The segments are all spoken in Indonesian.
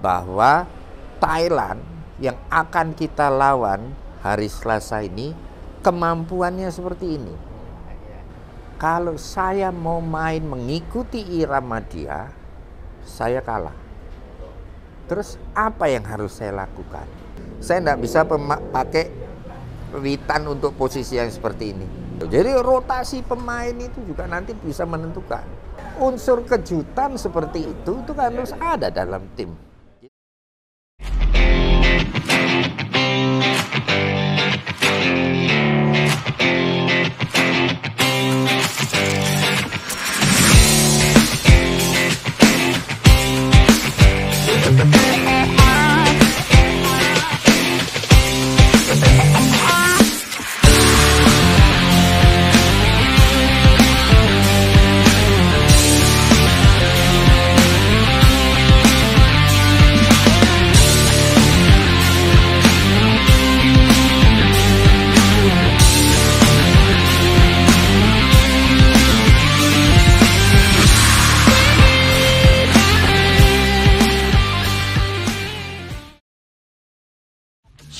bahwa Thailand yang akan kita lawan hari Selasa ini kemampuannya seperti ini. Kalau saya mau main mengikuti irama dia, saya kalah. Terus apa yang harus saya lakukan? Saya tidak bisa pakai Witan untuk posisi yang seperti ini. Jadi rotasi pemain itu juga nanti bisa menentukan. Unsur kejutan seperti itu kan harus ada dalam tim.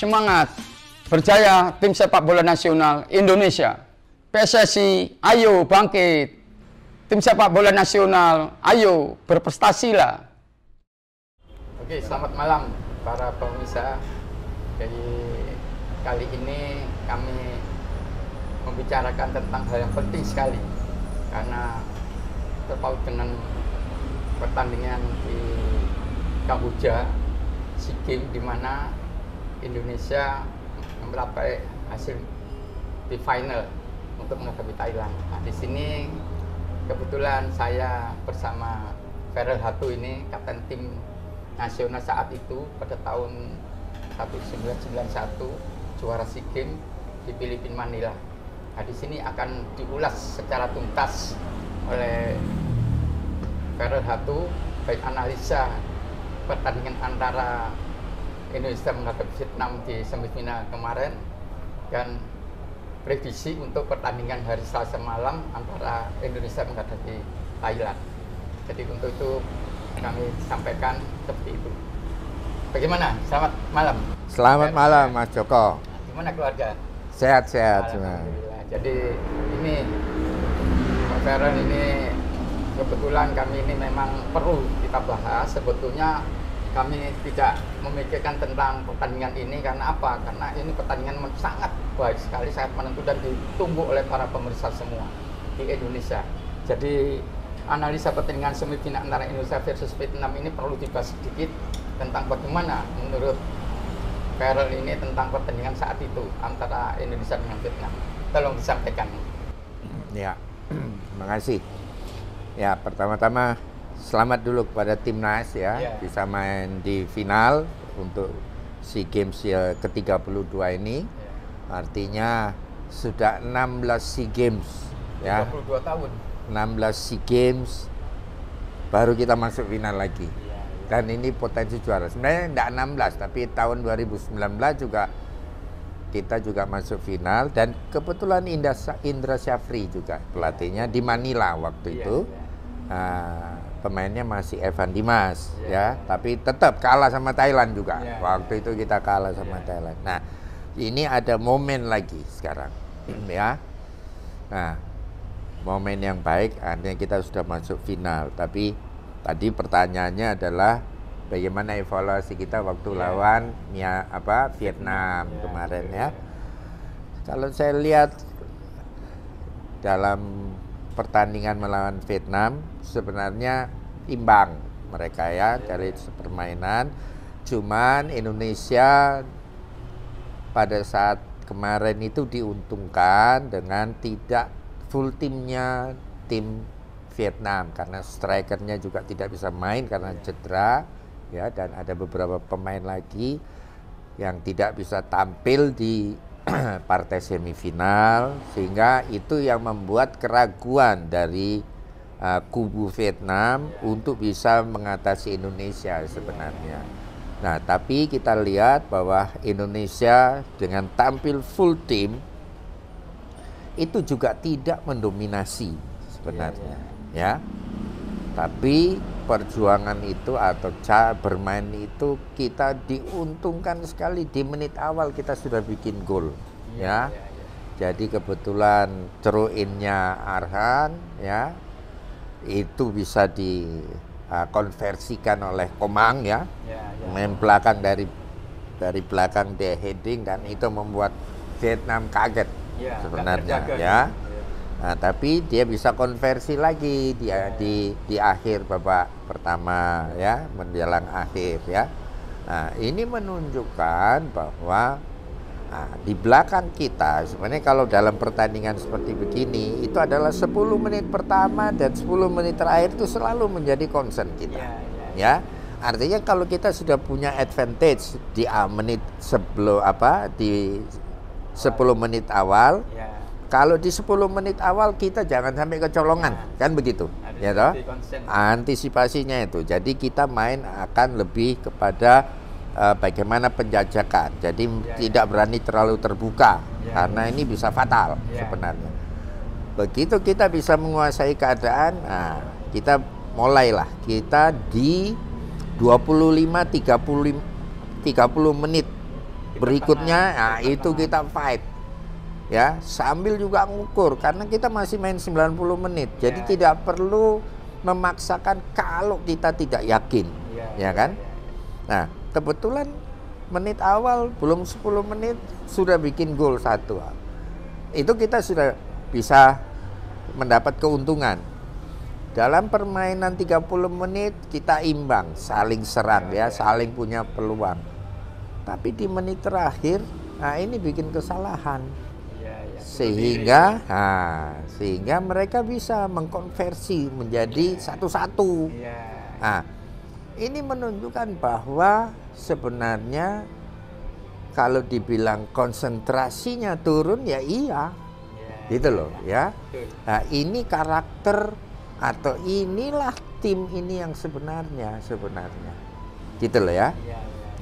Semangat, berjaya tim sepak bola nasional Indonesia. PSSI, ayo bangkit. Tim sepak bola nasional, ayo berprestasilah. Oke, selamat malam para pemirsa. Jadi kali ini kami membicarakan tentang hal yang penting sekali karena terpaut dengan pertandingan di Kamboja, SEA Games, di mana Indonesia meraih hasil di final untuk menghadapi Thailand. Nah, di sini kebetulan saya bersama Ferel Hatu ini, kapten tim nasional saat itu pada tahun 1991, juara SEA Games di Filipina, Manila. Nah, di sini akan diulas secara tuntas oleh Ferel Hatu, baik analisa pertandingan antara Indonesia menghadapi Vietnam di semifinal kemarin dan prediksi untuk pertandingan hari Selasa malam antara Indonesia menghadapi Thailand. Jadi untuk itu kami sampaikan seperti itu. Bagaimana? Selamat malam. Selamat malam Mas Joko. Gimana keluarga? Sehat-sehat. Alhamdulillah. Jadi ini Pak Feren, ini kebetulan kami ini memang perlu kita bahas. Sebetulnya kami tidak memikirkan tentang pertandingan ini karena apa? Karena ini pertandingan sangat baik sekali, sangat menentukan dan ditunggu oleh para pemirsa semua di Indonesia. Jadi analisa pertandingan semifinal antara Indonesia versus Vietnam ini perlu dibahas sedikit tentang bagaimana menurut Ferel ini tentang pertandingan saat itu antara Indonesia dengan Vietnam. Tolong disampaikan. Ya, terima kasih. Ya, pertama-tama selamat dulu kepada timnas ya, bisa main di final untuk SEA Games ke-32 ini. Artinya sudah 16 SEA Games ya. 22 tahun. 16 SEA Games baru kita masuk final lagi. Dan ini potensi juara. Sebenarnya tidak 16, tapi tahun 2019 juga kita juga masuk final dan kebetulan Indra Syafri juga pelatihnya di Manila waktu itu. Pemainnya masih Evan Dimas ya, tapi tetap kalah sama Thailand juga. Waktu itu kita kalah sama Thailand. Nah, ini ada momen lagi sekarang ya. Nah, momen yang baik artinya kita sudah masuk final. Tapi tadi pertanyaannya adalah bagaimana evaluasi kita waktu lawan Vietnam kemarin ya. Kalau saya lihat dalam pertandingan melawan Vietnam sebenarnya imbang mereka ya dari permainan. Cuman Indonesia pada saat kemarin itu diuntungkan dengan tidak full timnya tim Vietnam karena strikernya juga tidak bisa main karena cedera ya, dan ada beberapa pemain lagi yang tidak bisa tampil di partai semifinal, sehingga itu yang membuat keraguan dari kubu Vietnam untuk bisa mengatasi Indonesia sebenarnya. Nah, tapi kita lihat bahwa Indonesia dengan tampil full tim itu juga tidak mendominasi sebenarnya ya. Tapi perjuangan itu atau cara bermain itu kita diuntungkan sekali di menit awal kita sudah bikin gol, ya. Jadi kebetulan throw in-nya Arhan, ya, itu bisa dikonversikan oleh Komang, ya, main belakang dari belakang dia heading dan itu membuat Vietnam kaget sebenarnya, ya. Nah, tapi dia bisa konversi lagi di akhir babak pertama, ya, menjelang akhir, ya. Nah, ini menunjukkan bahwa di belakang kita sebenarnya kalau dalam pertandingan seperti begini itu adalah 10 menit pertama dan 10 menit terakhir itu selalu menjadi concern kita, ya. Artinya kalau kita sudah punya advantage di menit sebelum di 10 menit awal. Kalau di 10 menit awal kita jangan sampai kecolongan, kan begitu, ya toh? Antisipasinya itu. Jadi kita main akan lebih kepada bagaimana penjajakan. Jadi tidak berani terlalu terbuka karena ini bisa fatal sebenarnya. Begitu kita bisa menguasai keadaan, kita mulailah kita di 25-30 menit berikutnya, itu kita fight. Ya, sambil juga ngukur karena kita masih main 90 menit. Jadi tidak perlu memaksakan kalau kita tidak yakin, ya kan? Nah, kebetulan menit awal belum 10 menit sudah bikin gol 1. Itu kita sudah bisa mendapat keuntungan. Dalam permainan 30 menit kita imbang, saling serang, ya, saling punya peluang. Tapi di menit terakhir, ini bikin kesalahan. Sehingga mereka bisa mengkonversi menjadi 1-1. Nah, ini menunjukkan bahwa sebenarnya kalau dibilang konsentrasinya turun, ya iya, gitu loh, ya. Nah, ini karakter atau inilah tim ini yang sebenarnya, gitu loh, ya.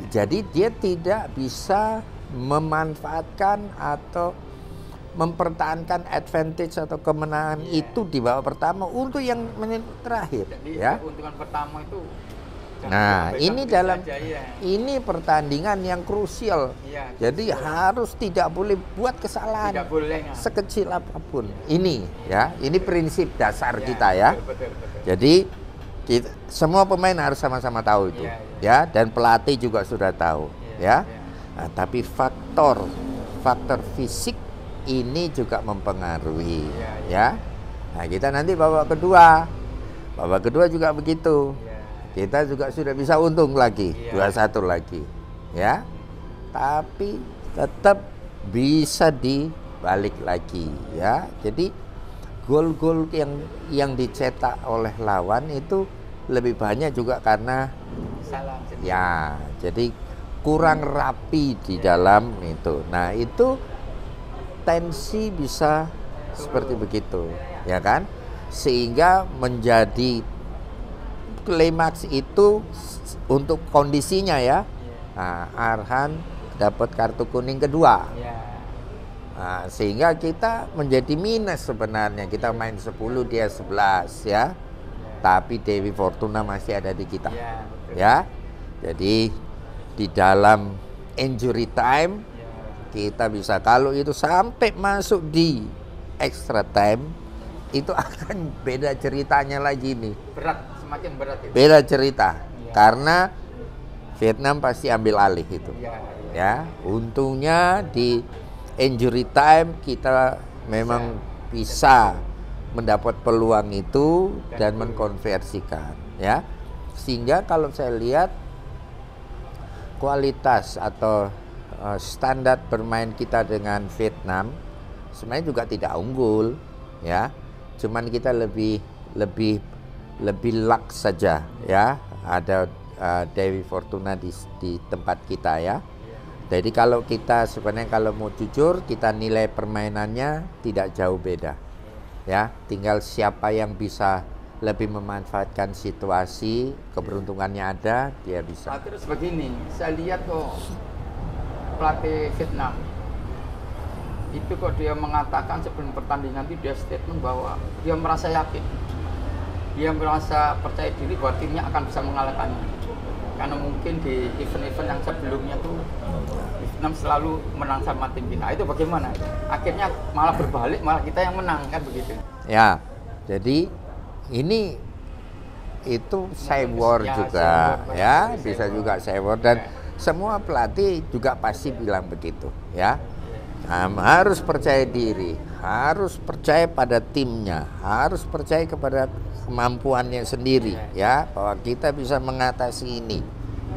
Jadi dia tidak bisa memanfaatkan atau mempertahankan advantage atau kemenangan itu di babak pertama untuk yang menit terakhir. Jadi ya, keuntungan pertama itu. Nah, ini ini pertandingan yang krusial. Jadi harus tidak boleh buat kesalahan sekecil apapun. Ini ya, ini prinsip dasar kita ya. Betul. Jadi semua pemain harus sama-sama tahu itu, ya, dan pelatih juga sudah tahu, ya. Nah, tapi faktor fisik ini juga mempengaruhi, ya. Nah, kita nanti babak kedua juga begitu. Kita juga sudah bisa untung lagi, 2-1 lagi, ya. Tapi tetap bisa dibalik lagi, ya. Jadi gol-gol yang dicetak oleh lawan itu lebih banyak juga karena ya, jadi kurang rapi di dalam itu. Nah, itu tensi bisa seperti begitu, ya kan? Sehingga menjadi klimaks itu untuk kondisinya, ya. Nah, Arhan dapat kartu kuning kedua. Nah, sehingga kita menjadi minus sebenarnya. Kita main 10, dia 11, ya. Tapi Dewi Fortuna masih ada di kita. Ya. Jadi di dalam injury time kita bisa, kalau itu sampai masuk di extra time, itu akan beda ceritanya lagi nih. Semakin berat itu. Beda cerita. Karena Vietnam pasti ambil alih itu. Ya, untungnya di injury time kita memang bisa mendapat peluang itu dan mengkonversikan, ya. Sehingga kalau saya lihat kualitas atau standar bermain kita dengan Vietnam sebenarnya juga tidak unggul, ya. Cuman kita lebih luck saja, ya. Ada Dewi Fortuna di tempat kita, ya. Jadi kalau kita sebenarnya kalau mau jujur, kita nilai permainannya tidak jauh beda, ya. Tinggal siapa yang bisa lebih memanfaatkan situasi, keberuntungannya ada, dia bisa. Terus begini, saya lihat kok pelatih Vietnam itu kok dia mengatakan sebelum pertandingan itu dia statement bahwa dia merasa yakin dia merasa percaya diri bahwa timnya akan bisa mengalahkannya. Karena mungkin di event-event yang sebelumnya tuh Vietnam selalu menang sama tim kita. Itu bagaimana? Akhirnya malah berbalik, malah kita yang menang, kan begitu. Ya, jadi ini itu cyber ya, juga cyber, ya, cyber. bisa juga cyber, dan semua pelatih juga pasti bilang begitu ya. Harus percaya diri, harus percaya pada timnya, harus percaya kepada kemampuannya sendiri ya, bahwa kita bisa mengatasi ini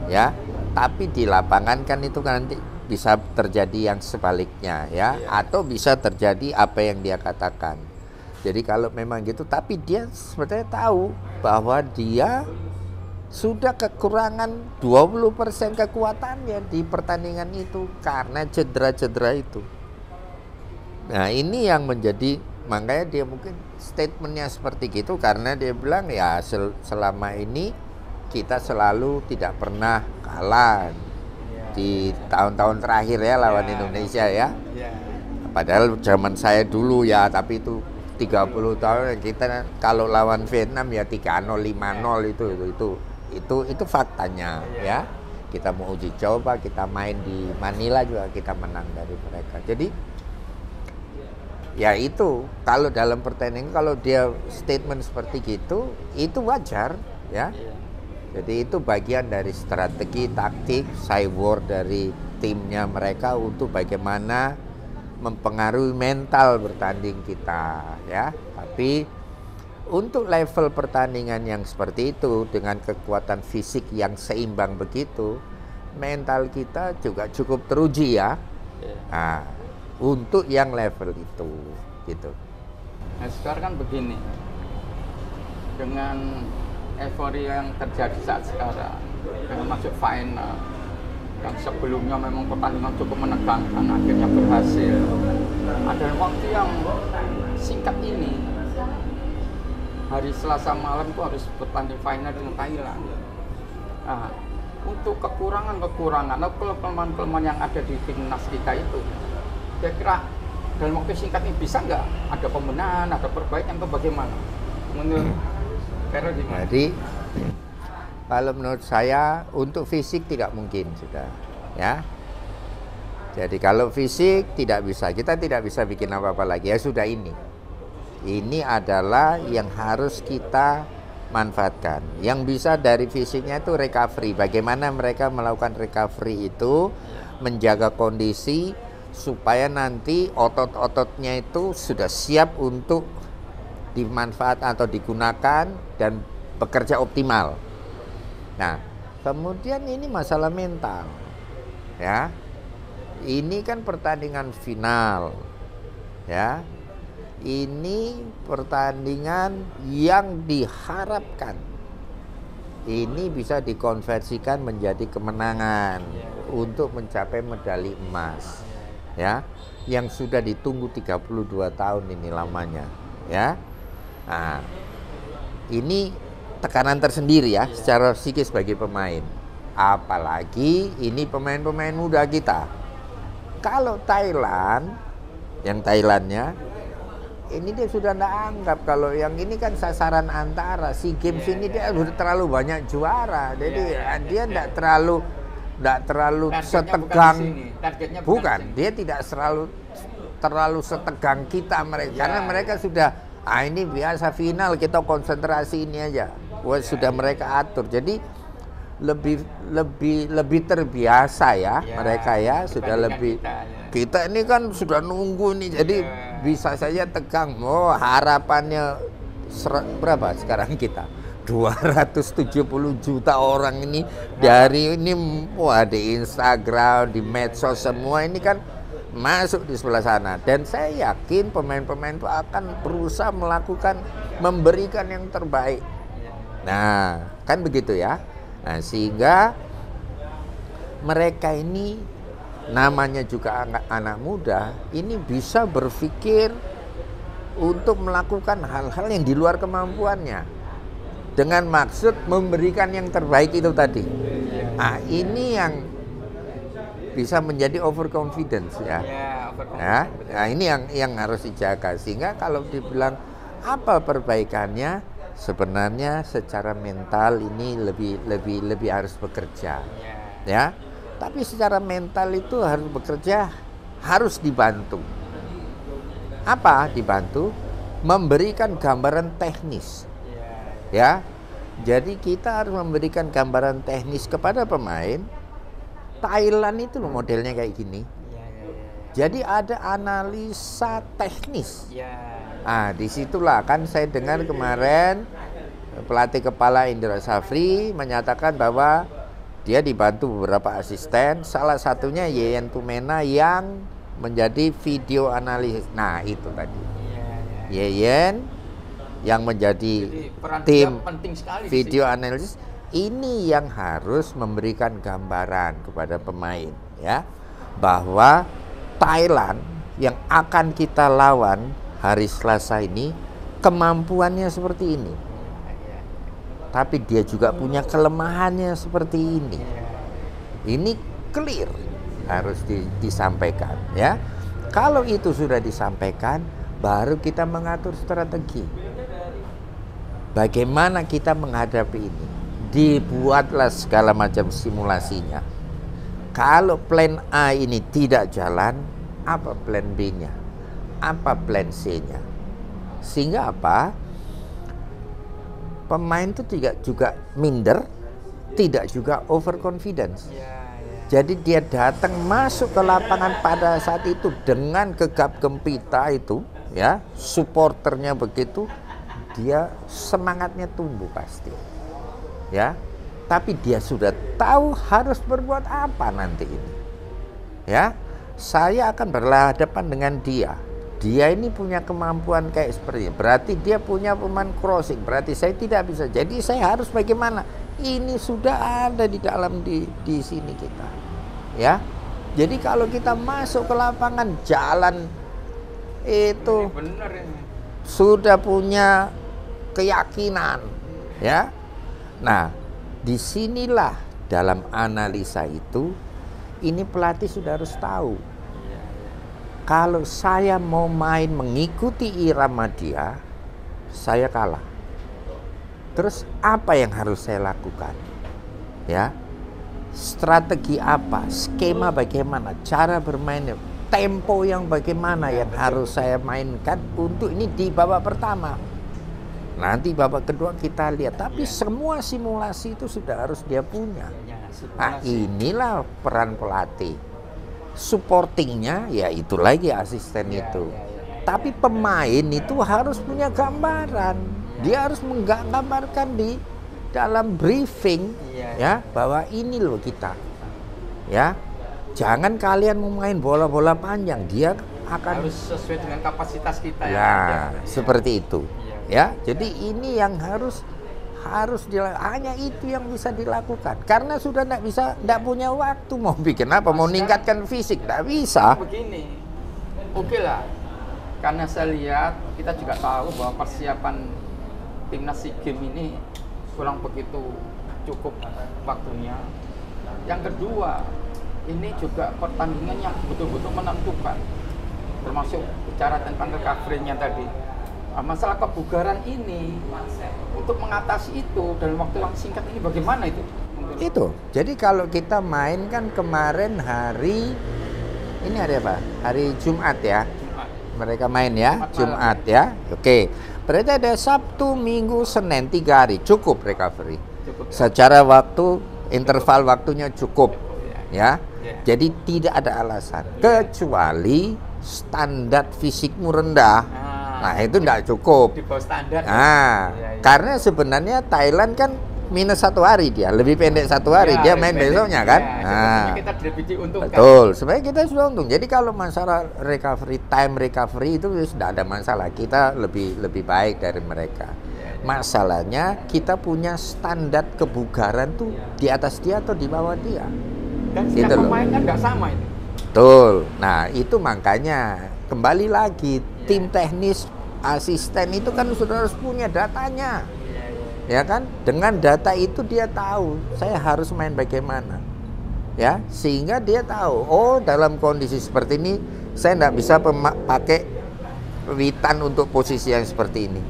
ya. Tapi di lapangan kan itu kan nanti bisa terjadi yang sebaliknya ya, atau bisa terjadi apa yang dia katakan. Jadi kalau memang gitu, tapi dia sebenarnya tahu bahwa dia sudah kekurangan 20% kekuatannya di pertandingan itu karena cedera-cedera itu. Nah ini yang menjadi, makanya dia mungkin statementnya seperti gitu, karena dia bilang ya selama ini kita selalu tidak pernah kalah di tahun-tahun terakhir ya lawan Indonesia ya. Padahal zaman saya dulu ya, tapi itu 30 tahun kita kalau lawan Vietnam ya 3-0, 5-0 itu faktanya ya. Kita mau uji coba, kita main di Manila juga kita menang dari mereka. Jadi ya itu kalau dalam pertandingan, kalau dia statement seperti gitu itu wajar ya. Jadi itu bagian dari strategi taktik cyber dari timnya mereka untuk bagaimana mempengaruhi mental bertanding kita ya. Tapi untuk level pertandingan yang seperti itu dengan kekuatan fisik yang seimbang begitu, mental kita juga cukup teruji ya. Nah, untuk yang level itu gitu. Nah sekarang kan begini, dengan euforia yang terjadi saat sekarang, dengan masuk final yang sebelumnya memang pertandingan cukup menegangkan, akhirnya berhasil. Ada waktu yang singkat ini, hari Selasa malam itu harus bertanding final dengan Thailand. Nah, untuk kekurangan-kekurangan atau kelemahan-kelemahan yang ada di timnas kita itu, kira-kira dalam waktu singkat ini bisa nggak ada pembenahan, ada perbaikan atau bagaimana? Menurut Vero gimana? Jadi kalau menurut saya untuk fisik tidak mungkin sudah ya. Jadi kalau fisik tidak bisa, kita tidak bisa bikin apa-apa lagi ya, sudah ini. Ini adalah yang harus kita manfaatkan. Yang bisa dari fisiknya itu recovery. Bagaimana mereka melakukan recovery itu, menjaga kondisi supaya nanti otot-ototnya itu sudah siap untuk dimanfaatkan atau digunakan dan bekerja optimal. Nah, kemudian ini masalah mental, ya. Ini kan pertandingan final, ya. Ini pertandingan yang diharapkan ini bisa dikonversikan menjadi kemenangan untuk mencapai medali emas, ya. Yang sudah ditunggu 32 tahun ini lamanya, ya. Nah, ini tekanan tersendiri ya secara psikis bagi pemain. Apalagi ini pemain-pemain muda kita. Kalau Thailand, yang Thailandnya ini dia sudah tidak anggap kalau yang ini kan sasaran antara. SEA Games ini dia sudah terlalu banyak juara. Jadi dia tidak terlalu setegang. Bukan, dia tidak terlalu setegang kita mereka. Karena mereka sudah ini biasa final, kita konsentrasi ini aja. Sudah mereka atur. Jadi lebih terbiasa ya mereka ya, sudah lebih kita ini kan sudah nunggu nih, jadi bisa saja tegang. Harapannya berapa sekarang kita 270 juta orang ini dari ini di Instagram, di medsos semua ini kan masuk di sebelah sana, dan saya yakin pemain-pemain itu akan berusaha memberikan yang terbaik. Nah, kan begitu ya. Nah, sehingga mereka ini namanya juga anak muda, ini bisa berpikir untuk melakukan hal-hal yang di luar kemampuannya dengan maksud memberikan yang terbaik itu tadi. Nah, ini yang bisa menjadi overconfidence ya. Nah, ini yang harus dijaga, sehingga kalau dibilang apa perbaikannya, sebenarnya secara mental ini lebih harus bekerja, ya. Tapi secara mental itu harus bekerja, harus dibantu. Apa dibantu? Memberikan gambaran teknis, ya. Jadi kita harus memberikan gambaran teknis kepada pemain. Thailand itu loh modelnya kayak gini. Jadi ada analisa teknis. Ah, disitulah kan saya dengar kemarin pelatih kepala Indra Safri menyatakan bahwa dia dibantu beberapa asisten. Salah satunya Yeyen Tumena yang menjadi video analisis. Nah itu tadi. Yeyen yang menjadi tim video analisis ini yang harus memberikan gambaran kepada pemain, ya, bahwa Thailand yang akan kita lawan hari Selasa ini kemampuannya seperti ini, tapi dia juga punya kelemahannya seperti ini. Ini clear harus disampaikan, ya. Kalau itu sudah disampaikan, baru kita mengatur strategi. Bagaimana kita menghadapi ini? Dibuatlah segala macam simulasinya. Kalau plan A ini tidak jalan, apa plan B-nya? Apa plan C-nya? Sehingga apa? Pemain itu tidak juga minder, tidak juga overconfidence. Jadi dia datang masuk ke lapangan pada saat itu dengan gegap gempita itu, ya, supporternya begitu, dia semangatnya tumbuh pasti, ya. Tapi dia sudah tahu harus berbuat apa nanti ini, ya. Saya akan berhadapan dengan dia. Dia ini punya kemampuan kayak seperti ini. Berarti dia punya pemain crossing. Berarti saya tidak bisa. Jadi saya harus bagaimana? Ini sudah ada di dalam di sini kita, ya. Jadi kalau kita masuk ke lapangan jalan itu sudah punya keyakinan, ya. Nah, disinilah dalam analisa itu, ini pelatih sudah harus tahu. Kalau saya mau main mengikuti irama dia, saya kalah. Terus apa yang harus saya lakukan? Ya, strategi apa? Skema bagaimana? Cara bermainnya? Tempo yang bagaimana yang harus saya mainkan untuk ini di babak pertama? Nanti babak kedua kita lihat. Tapi semua simulasi itu sudah harus dia punya. Nah, inilah peran pelatih. Supportingnya ya itu lagi asisten itu. Tapi pemain itu harus punya gambaran. Dia harus menggambarkan di dalam briefing, ya, bahwa ini loh kita, ya. Jangan kalian mau main bola-bola panjang, dia akan harus sesuai dengan kapasitas kita, ya. Seperti itu. Ya, jadi ini yang harus hanya itu yang bisa dilakukan. Karena sudah tidak punya waktu mau bikin apa, mau meningkatkan fisik, tidak bisa. Begini, oke lah. Karena saya lihat, kita juga tahu bahwa persiapan timnas SEA Games ini kurang begitu cukup waktunya. Yang kedua, ini juga pertandingan yang betul-betul menentukan, termasuk bicara tentang recovery-nya tadi. Masalah kebugaran ini, untuk mengatasi itu dalam waktu yang singkat ini bagaimana itu? Itu, jadi kalau kita main kan kemarin hari apa? Hari Jumat ya. Mereka main ya, Jumat ya. Oke, berarti ada Sabtu, Minggu, Senin, 3 hari, cukup recovery. Secara waktu, interval waktunya cukup, ya. Jadi tidak ada alasan, kecuali standar fisikmu rendah. Nah itu tidak cukup. Di bawah standar. Nah, karena sebenarnya Thailand kan minus 1 hari dia, lebih pendek 1 hari, dia main besoknya kan. Nah, kita lebih diuntungkan. Betul, sebenarnya kita sudah untung. Jadi kalau masalah time recovery itu sudah ada masalah. Kita lebih baik dari mereka. Masalahnya kita punya standar kebugaran tuh di atas dia atau di bawah dia. Dan setiap pemain kan nggak sama itu. Betul. Nah itu makanya kembali lagi tim teknis asisten itu kan sudah harus punya datanya, ya kan? Dengan data itu dia tahu saya harus main bagaimana, ya, sehingga dia tahu, oh dalam kondisi seperti ini saya tidak bisa pakai Witan untuk posisi yang seperti ini.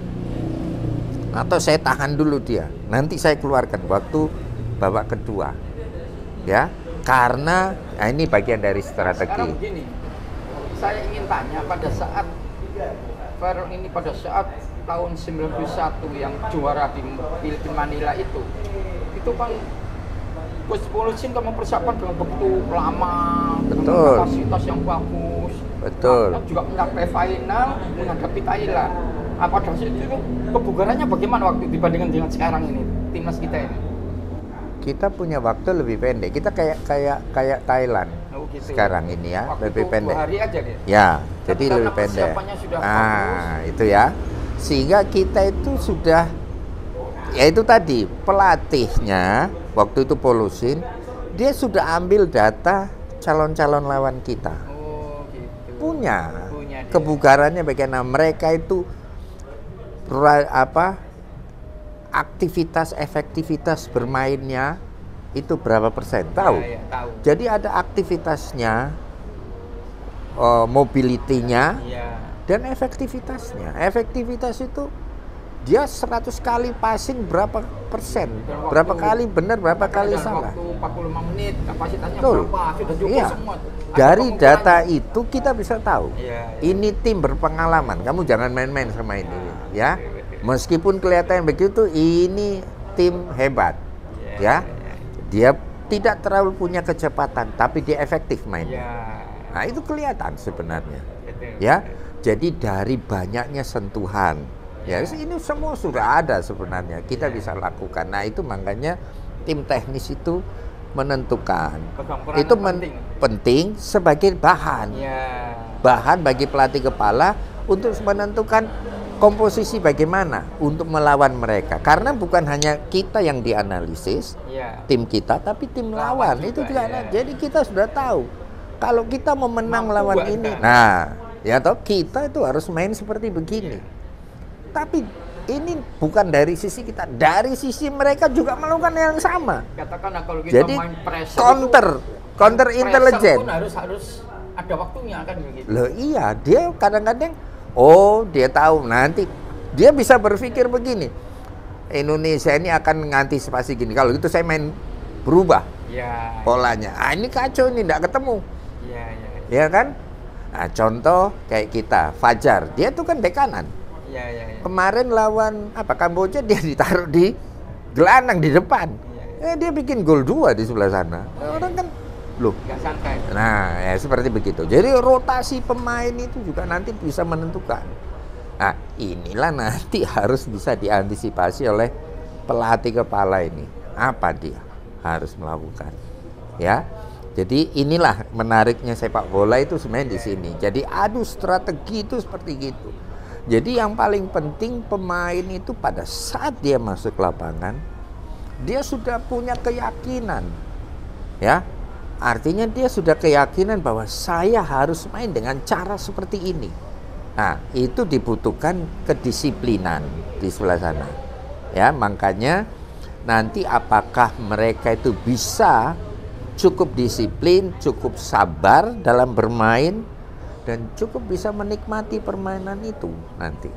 atau saya tahan dulu dia, nanti saya keluarkan waktu babak kedua, ya, karena ini bagian dari strategi. Sekarang begini, saya ingin tanya pada saat Fairul ini pada saat tahun 91 yang juara di Filipina Manila itu kan Coach Polusin kan mempersiapkan dengan begitu lama, dengan kapasitas yang bagus. Betul. Nah, juga mencapai final menghadapi Thailand. Apa dasar itu kebugarannya bagaimana waktu dibandingkan dengan sekarang ini timnas kita ini? Kita punya waktu lebih pendek. Kita kayak Thailand gitu. Sekarang ini ya, waktu lebih pendek. 2 hari aja dia. Ya, Tapi jadi karena lebih pendek. persiapannya sudah Itu ya. Sehingga kita itu sudah, ya itu tadi pelatihnya waktu itu Polusin, dia sudah ambil data calon-calon lawan kita. Oh, gitu. Punya dia. Kebugarannya bagaimana mereka itu aktivitas efektivitas bermainnya itu berapa persen, tahu? Ya, tahu. Jadi ada aktivitasnya, mobility-nya, dan efektivitasnya. Efektivitas itu dia 100 kali passing berapa persen, berapa kali benar, berapa kali salah. Waktu 45 menit kapasitasnya Betul. berapa, sudah cukup semua. Dari data itu kita bisa tahu, iya. Ini tim berpengalaman, kamu jangan main-main sama ini, ya. Meskipun kelihatan begitu, ini tim hebat, ya. Dia tidak terlalu punya kecepatan, tapi dia efektif mainnya. Nah itu kelihatan sebenarnya, ya. Jadi dari banyaknya sentuhan, ya ini semua sudah ada sebenarnya. Kita bisa lakukan. Nah itu makanya tim teknis itu menentukan. Itu penting sebagai bahan, bahan bagi pelatih kepala untuk menentukan komposisi bagaimana untuk melawan mereka. Karena bukan hanya kita yang dianalisis, tim kita, tapi tim lawan itu juga. Jadi kita sudah tahu kalau kita mau menang lawan ini, nah ya toh kita itu harus main seperti begini. Tapi ini bukan dari sisi kita, dari sisi mereka juga melakukan yang sama. Katakanlah kalau kita jadi main pressure counter intelijen harus ada waktunya kan begitu. Loh iya, dia kadang-kadang dia tahu nanti dia bisa berpikir begini, Indonesia ini akan mengantisipasi gini. Kalau gitu saya main berubah polanya. Ini kacau, ini tidak ketemu. Ya kan? Nah, contoh kayak kita, Fajar, dia tuh kan bek kanan. Kemarin lawan Kamboja dia ditaruh di gelandang di depan. Dia bikin gol 2 di sebelah sana. Orang kan nggak santai. Nah, ya seperti begitu. Jadi rotasi pemain itu juga nanti bisa menentukan. Nah, inilah nanti harus bisa diantisipasi oleh pelatih kepala ini. Apa dia harus melakukan? Ya. Jadi inilah menariknya sepak bola itu sebenarnya di sini. Jadi adu strategi itu seperti gitu. Jadi yang paling penting pemain itu pada saat dia masuk lapangan, dia sudah punya keyakinan, ya. Artinya dia sudah keyakinan bahwa saya harus main dengan cara seperti ini. Nah, itu dibutuhkan kedisiplinan di sebelah sana. Ya, makanya nanti apakah mereka itu bisa cukup disiplin, cukup sabar dalam bermain, dan cukup bisa menikmati permainan itu nanti.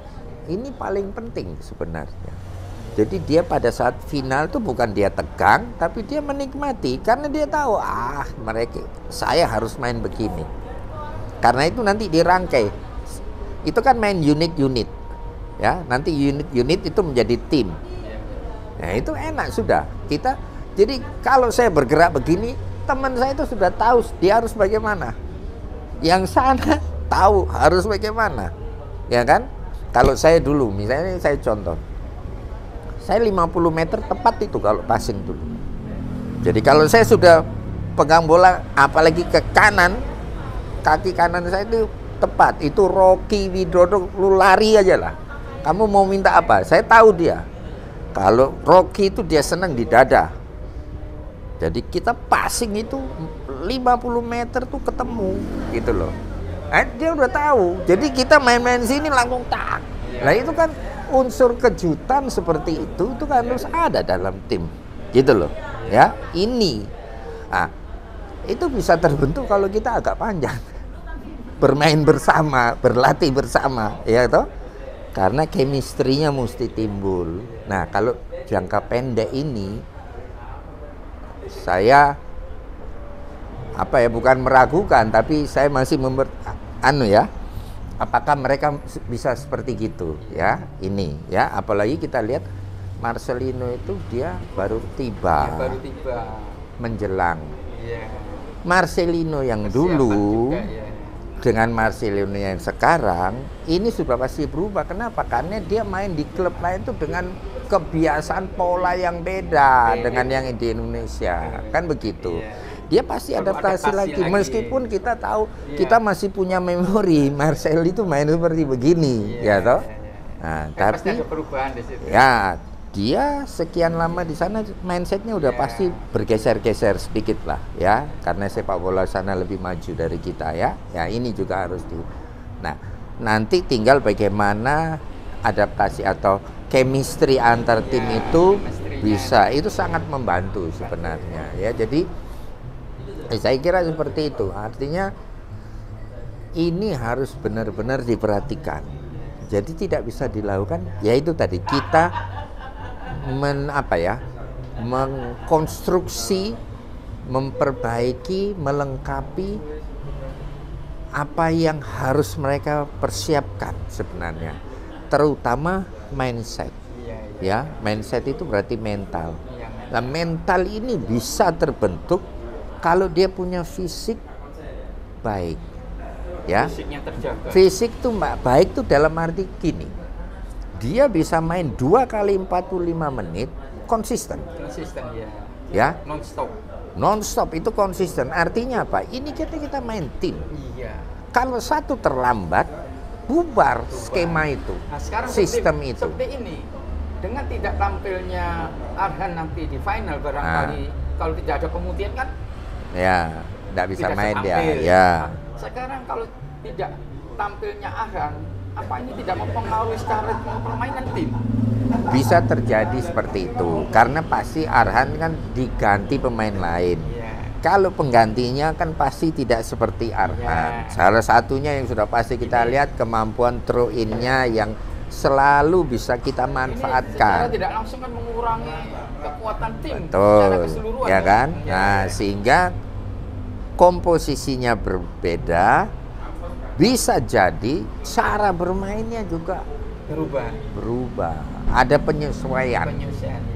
Ini paling penting sebenarnya. Jadi dia pada saat final itu bukan dia tegang, tapi dia menikmati karena dia tahu saya harus main begini. Karena itu nanti dirangkai. Itu kan main unit-unit. Ya, nanti unit-unit itu menjadi tim. Nah, itu enak sudah. Jadi kalau saya bergerak begini, teman saya itu sudah tahu dia harus bagaimana. Yang sana tahu harus bagaimana, ya kan? Kalau saya dulu, misalnya saya contoh, saya 50 meter tepat itu kalau passing dulu. Jadi kalau saya sudah pegang bola, apalagi ke kanan, kaki kanan saya itu tepat. Itu Rocky Widodo, lu lari aja lah. Kamu mau minta apa? Saya tahu dia. Kalau Rocky itu dia senang di dada. Jadi kita passing itu 50 meter tuh ketemu gitu loh. Dia udah tahu. Jadi kita main-main sini langsung tak. Nah itu kan unsur kejutan seperti itu kan harus ada dalam tim. Gitu loh. Ya, ini. Nah, itu bisa terbentuk kalau kita agak panjang. Bermain bersama, berlatih bersama, ya toh. karena chemistry-nya mesti timbul. Nah, kalau jangka pendek ini saya bukan meragukan, tapi saya masih apakah mereka bisa seperti gitu ya, ini ya, apalagi kita lihat Marcelino itu dia baru tiba menjelang. Marcelino yang dulu juga, dengan Marcelino yang sekarang ini sudah pasti berubah. Kenapa? Karena dia main di klub lain tuh dengan kebiasaan pola yang beda dengan yang di Indonesia, kan begitu. Dia pasti adaptasi lagi. Meskipun kita tahu kita masih punya memori Marcel itu main seperti begini, ya toh. Nah, tapi ada perubahan di situ. Ya, dia sekian lama di sana mindsetnya udah pasti bergeser-geser sedikit lah ya, karena sepak bola sana lebih maju dari kita ya. Ya ini juga harus Nah, nanti tinggal bagaimana adaptasi atau chemistry antar tim itu bisa, itu sangat membantu sebenarnya ya. Jadi saya kira seperti itu. Artinya ini harus benar-benar diperhatikan. Jadi tidak bisa dilakukan, yaitu tadi kita mengkonstruksi, memperbaiki, melengkapi apa yang harus mereka persiapkan sebenarnya, terutama mindset. Ya, mindset itu berarti mental. Nah, mental ini bisa terbentuk kalau dia punya fisik baik. Ya. Fisiknya terjaga. Fisik tuh baik tuh dalam arti gini. Dia bisa main 2 kali 45 menit konsisten. Konsisten ya. Non-stop. Non-stop itu konsisten. Artinya apa? Ini kita main tim. Iya. Kalau satu terlambat, bubar skema itu. Nah, sekarang sistem itu. Seperti ini. Dengan tidak tampilnya Arhan nanti di final barangkali kalau tidak ada pemutihan kan? Ya, tidak bisa main dia. Ya. Nah, sekarang kalau tidak tampilnya Arhan, apa ini tidak mempengaruhi secara permainan tim? Bisa terjadi seperti itu, karena pasti Arhan kan diganti pemain lain. Kalau penggantinya kan pasti tidak seperti Arhan. Salah satunya yang sudah pasti kita lihat kemampuan throw in-nya yang selalu bisa kita manfaatkan. Ini tidak langsung kan mengurangi kekuatan tim. Betul, secara keseluruhan. Ya kan? Nah, sehingga komposisinya berbeda. Bisa jadi cara bermainnya juga berubah. Ada penyesuaian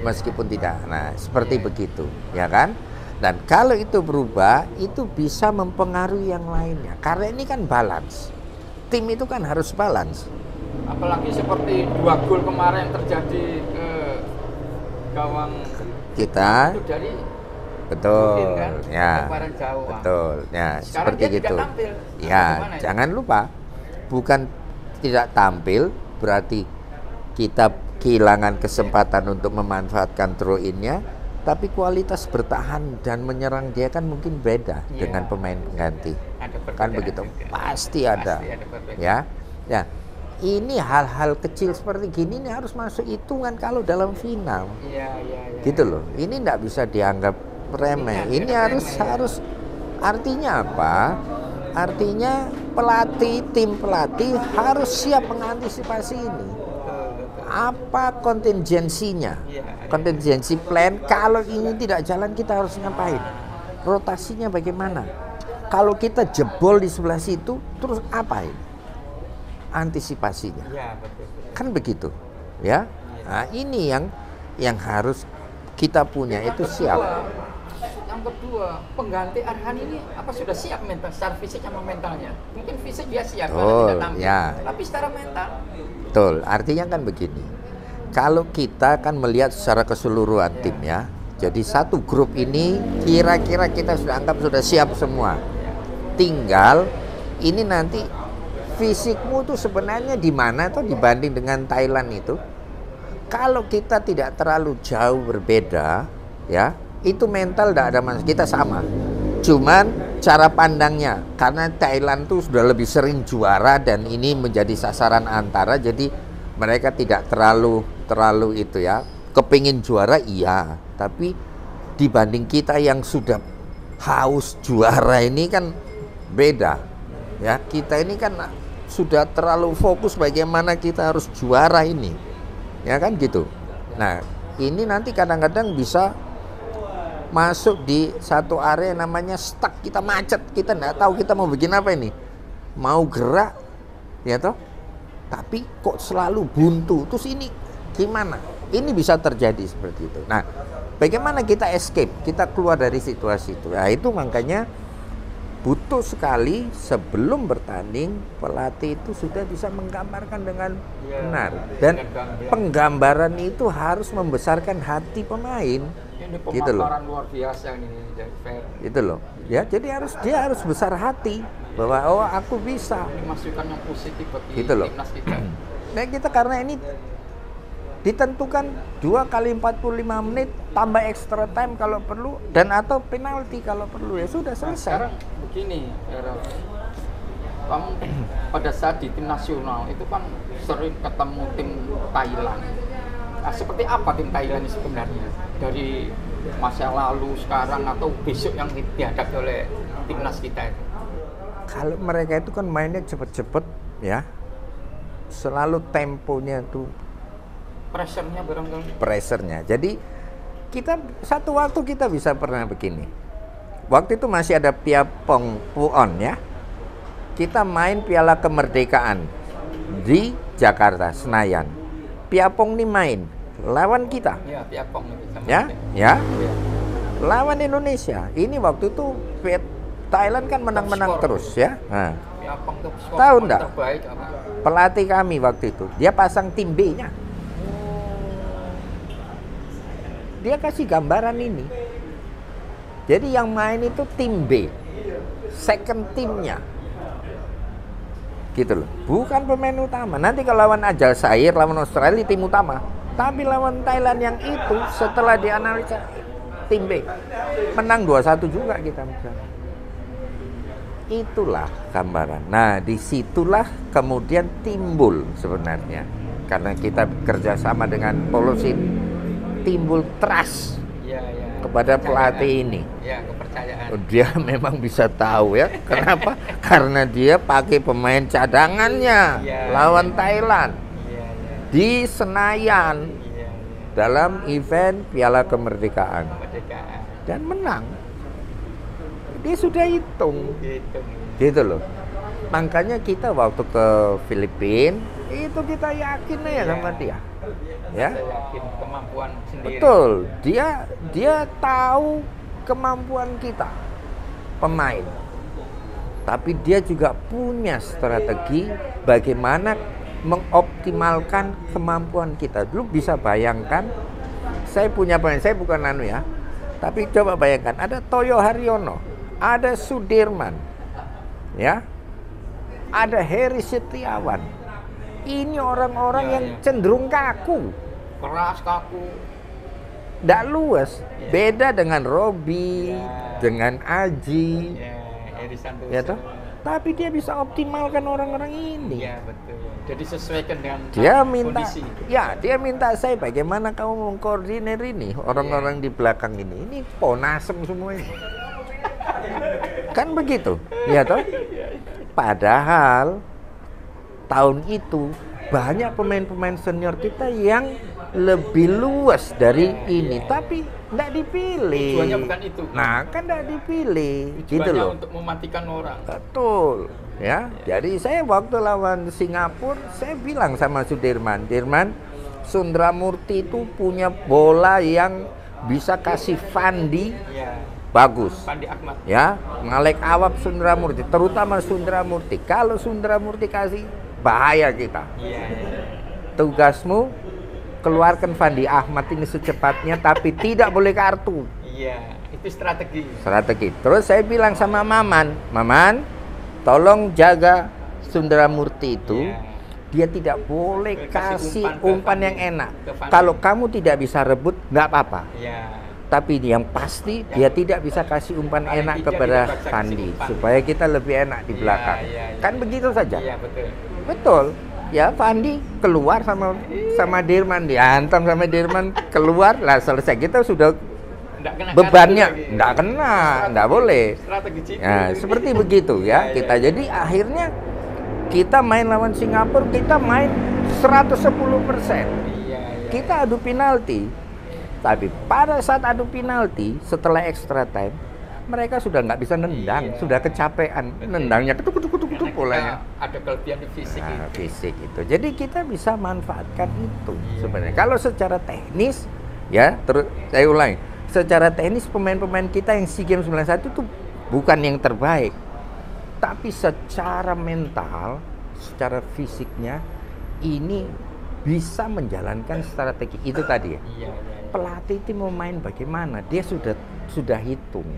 meskipun tidak. Nah, seperti begitu, ya kan? Dan kalau itu berubah, itu bisa mempengaruhi yang lainnya. Karena ini kan balance. Tim itu kan harus balance. Apalagi seperti 2 gol kemarin terjadi ke gawang kita. Itu dari betul, kan? Ya, jauh, betul, ya, sekarang seperti gitu. Ya, jangan lupa, bukan tidak tampil berarti kita kehilangan kesempatan untuk memanfaatkan throw in-nya, tapi kualitas bertahan dan menyerang dia kan mungkin beda dengan pemain pengganti. Kan begitu, pasti ada. Ya, ya. Ini hal-hal kecil seperti gini ini harus masuk hitungan kalau dalam final. Gitu loh. Ini tidak bisa dianggap remeh. Ini harus artinya apa? Artinya tim pelatih harus siap mengantisipasi ini. Apa kontingensinya? Kontingensi plan kalau ini tidak jalan kita harus ngapain? Rotasinya bagaimana? Kalau kita jebol di sebelah situ terus apain? Antisipasinya. Kan begitu, ya. Nah, ini yang harus kita punya itu siap. Yang kedua, pengganti Arhan ini apa sudah siap mental, secara fisik sama mentalnya? Mungkin fisik dia siap karena tidak tampil, tapi secara mental. Betul, artinya kan begini. Kalau kita kan melihat secara keseluruhan tim ya. Jadi satu grup ini kira-kira kita sudah anggap sudah siap semua. Tinggal ini nanti fisikmu tuh sebenarnya di mana tuh dibanding dengan Thailand itu? Kalau kita tidak terlalu jauh berbeda, ya, itu mental tidak ada masalah, kita sama. Cuman cara pandangnya, karena Thailand tuh sudah lebih sering juara dan ini menjadi sasaran antara, jadi mereka tidak terlalu itu ya, kepingin juara iya, tapi dibanding kita yang sudah haus juara ini kan beda, ya. Kita ini kan sudah terlalu fokus bagaimana kita harus juara ini, ya kan gitu. Nah, ini nanti kadang-kadang bisa masuk di satu area namanya stuck, kita macet, kita nggak tahu kita mau bikin apa ini, mau gerak, ya toh, tapi kok selalu buntu. Terus ini gimana? Ini bisa terjadi seperti itu. Nah, bagaimana kita escape, kita keluar dari situasi itu? Nah, itu makanya butuh sekali sebelum bertanding pelatih itu sudah bisa menggambarkan dengan benar, dan penggambaran itu harus membesarkan hati pemain. Ini Gitu loh. pemaparan luar biasa ini dari Fer. Itu loh, ya. Jadi dia harus besar hati bahwa oh aku bisa. Ini masukan yang positif bagi Gitu loh. timnas kita. Nah kita karena ini ditentukan 2 kali 45 menit tambah extra time kalau perlu, dan atau penalti kalau perlu, ya sudah Nah, selesai. sekarang begini, kamu pada saat di tim nasional itu kan sering ketemu tim Thailand. Nah, seperti apa tim Thailand ini sebenarnya dari masa lalu, sekarang, atau besok yang dihadapi oleh timnas kita itu? Kalau mereka itu kan mainnya cepet-cepet, ya, selalu temponya tuh Pressure-nya barangkali. pressernya. Jadi kita satu waktu kita bisa pernah begini. Waktu itu masih ada Piapong Puon, ya. Kita main Piala Kemerdekaan di Jakarta, Senayan. Piapong nih main lawan kita, Iya, Piapong itu sama ya, kita. ya, Iya. lawan Indonesia. Ini waktu itu Thailand kan menang-menang Skor. terus, ya. Nah, Piapong itu skor Tahu pemain nggak? terbaik apa? pelatih kami waktu itu dia pasang tim B-nya. Dia kasih gambaran ini. Jadi yang main itu tim B, second timnya, gitu loh. Bukan pemain utama. Nanti kalau lawan Aljazair, lawan Australia tim utama. Tapi lawan Thailand yang itu setelah dianalisa tim B, menang 2-1 juga kita misalnya. Itulah gambaran. Nah, disitulah kemudian timbul sebenarnya, karena kita kerjasama dengan Polosin, timbul trust Iya, iya. kepada pelatih ini. Iya, kepercayaan. Dia memang bisa tahu, ya. Kenapa? Karena dia pakai pemain cadangannya Iya, lawan Thailand Iya, iya. di Senayan Iya, iya. dalam event Piala Kemerdekaan Kemerdekaan. dan menang. Dia sudah hitung, gitu loh. Makanya kita waktu ke Filipina itu kita yakin ya sama dia, ya. Saya yakin kemampuan sendiri. Betul, dia tahu kemampuan kita pemain. Tapi dia juga punya strategi bagaimana mengoptimalkan kemampuan kita. Dulu bisa bayangkan, saya punya pemain, saya bukan ya. Tapi coba bayangkan, ada Toyo Haryono, ada Sudirman, ya. Ada Heri Setiawan. Ini orang-orang Ya, yang ya. cenderung kaku, Keras, kaku. tidak luas. Beda dengan Robi, Ya. dengan Aji, Ya, Eri Santoso. ya toh. Tapi dia bisa optimalkan orang-orang ini. Iya, betul. Jadi sesuaikan dengan Dia minta, kondisi. ya dia minta saya bagaimana kamu mengkoordinir ini orang-orang di belakang ini. Ini ponasem semua ini. Kan begitu, ya toh. Padahal tahun itu banyak pemain-pemain senior kita yang lebih luas dari ini, tapi tidak dipilih. Tujuannya bukan itu. Nah, kan tidak dipilih, gitu Tujuannya loh. untuk mematikan orang. Betul, ya. Jadi saya waktu lawan Singapura, saya bilang sama Sudirman, Dirman, Sundramoorthy itu punya bola yang bisa kasih Fandi Iya. bagus. Fandi Ahmad. Ya, Malek Awab, Sundramoorthy, terutama Sundramoorthy. Kalau Sundramoorthy kasih, bahaya kita. Iya. Tugasmu keluarkan Fandi Ahmad ini secepatnya, tapi tidak boleh kartu. Iya, itu strategi. Strategi. Terus saya bilang sama Maman, tolong jaga Sundramoorthy itu. Iya. Dia tidak boleh Kasih kasih umpan ke umpan Fandi. yang enak. Ke Fandi. Kalau kamu tidak bisa rebut, nggak apa-apa. Iya. Tapi yang pasti dia tidak bisa kasih umpan Paling enak tidak kepada dia bisa kasih Fandi umpan. supaya kita lebih enak di Iya, belakang. iya, iya. Kan begitu saja. Iya, betul. Betul. Ya Fandi keluar sama Dirman, dihantam sama Dirman, keluar lah, selesai. Kita sudah Nggak kena bebannya kartu lagi. nggak kena, nggak boleh. Strategi jitu. Nah, seperti begitu ya Iya, kita. iya. Jadi akhirnya Kita main lawan Singapura, kita main 110%. Kita adu penalti. Tapi pada saat adu penalti, setelah extra time, mereka sudah nggak bisa nendang, sudah kecapean. Nendangnya ketuk bolanya. Ada kelebihan di fisik itu. Fisik itu. Jadi kita bisa manfaatkan itu sebenarnya. Kalau secara teknis, ya, terus saya ulangi. Secara teknis pemain-pemain kita yang SEA Games 91 itu bukan yang terbaik. Tapi secara mental, secara fisiknya, ini bisa menjalankan strategi itu tadi ya. Pelatih itu mau main bagaimana? Dia sudah hitung.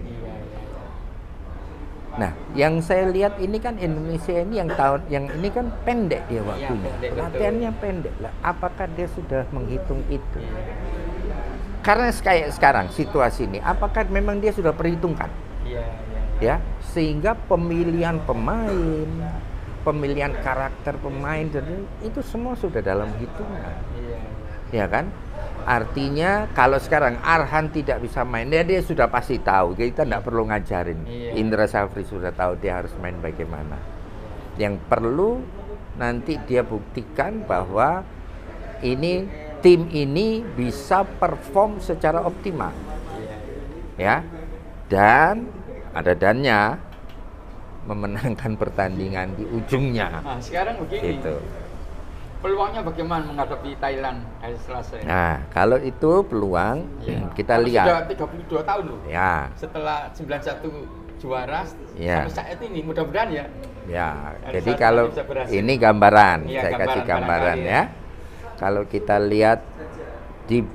Nah, yang saya lihat ini kan Indonesia ini yang ini kan pendek dia waktunya. Latihannya pendek lah. Apakah dia sudah menghitung itu? Karena kayak sekarang situasi ini, apakah memang dia sudah perhitungkan? Ya, sehingga pemilihan pemain, pemilihan karakter pemain, itu semua sudah dalam hitungan. Ya kan? Artinya kalau sekarang Arhan tidak bisa main, dia sudah pasti tahu. Kita tidak perlu ngajarin. Indra Safri sudah tahu dia harus main bagaimana. Yang perlu nanti dia buktikan bahwa tim ini bisa perform secara optimal. Ya. Dan ada dannya memenangkan pertandingan di ujungnya. Nah, sekarang begini. Gitu. Peluangnya bagaimana menghadapi Thailand hari Selasa ini? Nah, kalau itu peluang kita lihat. Sudah 32 tahun loh. Ya. Setelah 91 juara ya. sampai saat ini mudah-mudahan ya. Ya. Jadi kalau ini gambaran, saya kasih gambaran ya. Kalau kita lihat di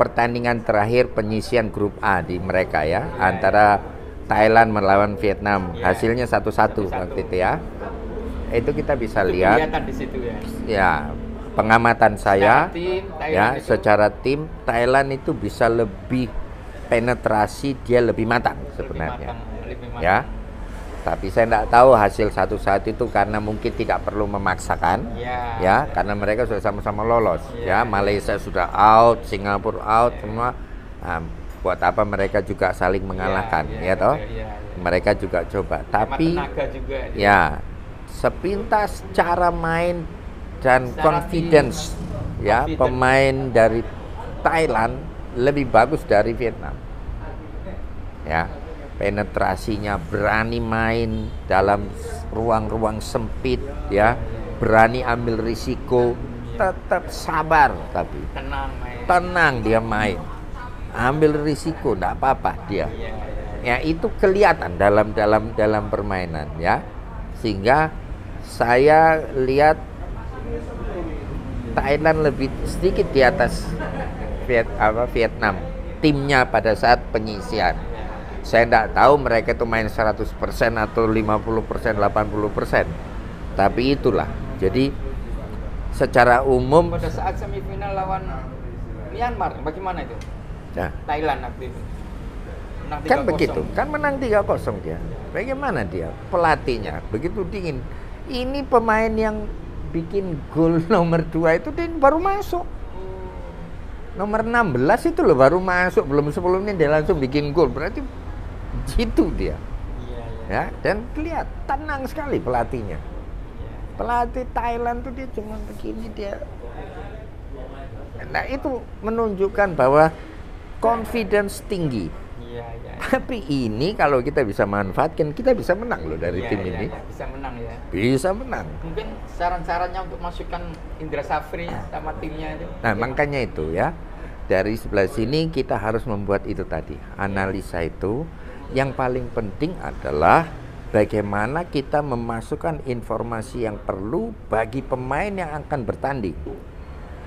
pertandingan terakhir penyisian grup A di mereka ya, antara Thailand melawan Vietnam, hasilnya 1-1 waktu itu ya. Itu kita bisa lihat di situ ya. Ya, pengamatan saya secara tim Thailand itu bisa lebih penetrasi, dia lebih matang sebenarnya. Lebih matang. Ya. Tapi saya tidak tahu hasil 1-1 itu karena mungkin tidak perlu memaksakan. Ya, karena mereka sudah sama-sama lolos ya. Malaysia sudah out, Singapura out semua. Nah, buat apa mereka juga saling mengalahkan ya toh? Mereka juga coba. Tapi juga, ya sepintas cara main dan confidence ya pemain dari Thailand lebih bagus dari Vietnam ya, penetrasinya, berani main dalam ruang-ruang sempit ya, berani ambil risiko, tetap sabar tapi tenang dia main, ambil risiko, tidak apa-apa dia ya, itu kelihatan dalam permainan ya, sehingga saya lihat Thailand lebih sedikit di atas Vietnam timnya pada saat penyisian. Saya tidak tahu mereka itu main 100% atau 50%, 80%. Tapi itulah. Jadi secara umum pada saat semifinal lawan Myanmar bagaimana itu? Nah, Thailand waktu itu. Kan begitu, kan menang 3-0 dia. Bagaimana dia? Pelatihnya begitu dingin. Ini pemain yang bikin gol nomor 2 itu dia baru masuk. Nomor 16 itu loh baru masuk, belum 10 menit dia langsung bikin gol. Berarti gitu dia. Ya, dan lihat tenang sekali pelatihnya. Pelatih Thailand tuh dia cuma begini dia. Nah, itu menunjukkan bahwa confidence tinggi. Tapi ini kalau kita bisa manfaatkan, kita bisa menang loh dari tim ini. Bisa menang ya. Bisa menang. Mungkin saran-sarannya untuk masukkan Indra Safri sama timnya itu. Nah, makanya itu ya. Dari sebelah sini kita harus membuat itu tadi. Analisa itu. Yang paling penting adalah bagaimana kita memasukkan informasi yang perlu bagi pemain yang akan bertanding.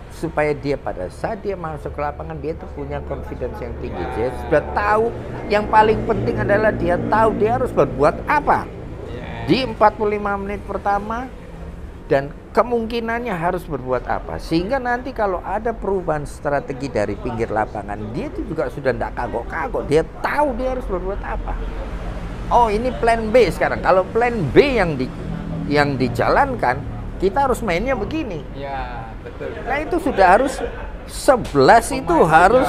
Supaya dia pada saat dia masuk ke lapangan dia tuh punya confidence yang tinggi. Dia sudah tahu, yang paling penting adalah dia tahu dia harus berbuat apa di 45 menit pertama dan kemungkinannya harus berbuat apa, sehingga nanti kalau ada perubahan strategi dari pinggir lapangan dia itu juga sudah tidak kagok-kagok, dia tahu dia harus berbuat apa. Oh, ini plan B sekarang. Kalau plan B yang dijalankan, kita harus mainnya begini. Ya, betul. Nah, itu sudah harus 11 itu harus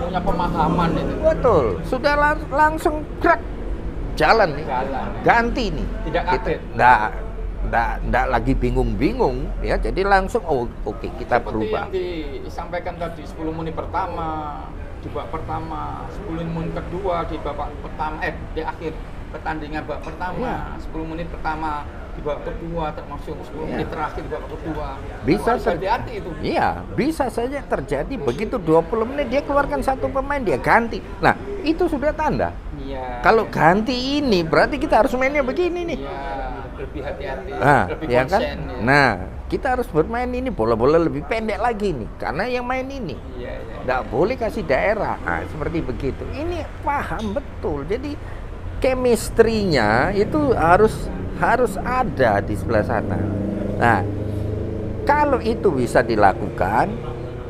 punya pemahaman itu. Betul. Sudah langsung gerak jalan nih. Ganti nih. Tidak kaget. ndak lagi bingung-bingung ya, jadi langsung oke, kita seperti berubah. yang disampaikan tadi, 10 menit pertama di babak pertama, 10 menit kedua di babak pertama, di akhir pertandingan babak pertama, 10 menit pertama di babak kedua, termasuk 10 menit terakhir di babak kedua. Bisa hati-hati itu. Iya, bisa saja terjadi begitu 20 menit dia keluarkan satu pemain, dia ganti. Nah, itu sudah tanda. Iya. Kalau ganti ini berarti kita harus mainnya begini nih. Iya, lebih hati-hati, Nah, lebih ya kan? konsen. Ya. Nah, kita harus bermain ini bola-bola lebih pendek lagi nih, karena yang main ini. Iya, iya. Nggak boleh kasih daerah. Nah, seperti begitu. Ini paham betul. Jadi chemistry-nya itu harus ada di sebelah sana. Nah, kalau itu bisa dilakukan,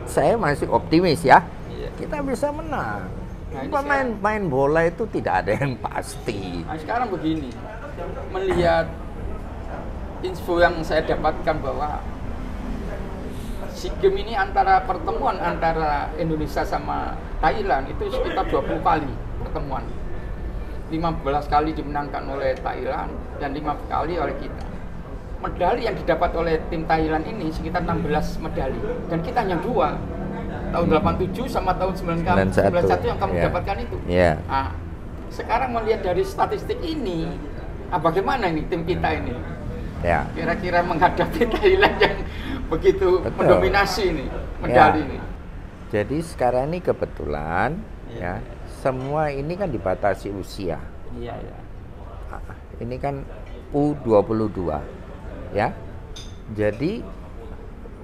saya masih optimis ya. Iya. Kita bisa menang. Nah, ini Pemain bola itu tidak ada yang pasti. Nah, sekarang begini, melihat info yang saya dapatkan bahwa SEA Games ini pertemuan antara Indonesia sama Thailand itu sekitar 20 kali pertemuan. 15 kali dimenangkan oleh Thailand dan 5 kali oleh kita. Medali yang didapat oleh tim Thailand ini sekitar 16 medali dan kita hanya 2. Tahun 87 sama tahun 91 yang kamu dapatkan itu. Yeah. Nah, sekarang melihat dari statistik ini, bagaimana nih tim kita ini? Ya. Kira-kira menghadapi Thailand yang begitu mendominasi ini medali ini. Jadi sekarang ini kebetulan ya, semua ini kan dibatasi usia. Iya, iya. Ini kan U22 ya. Jadi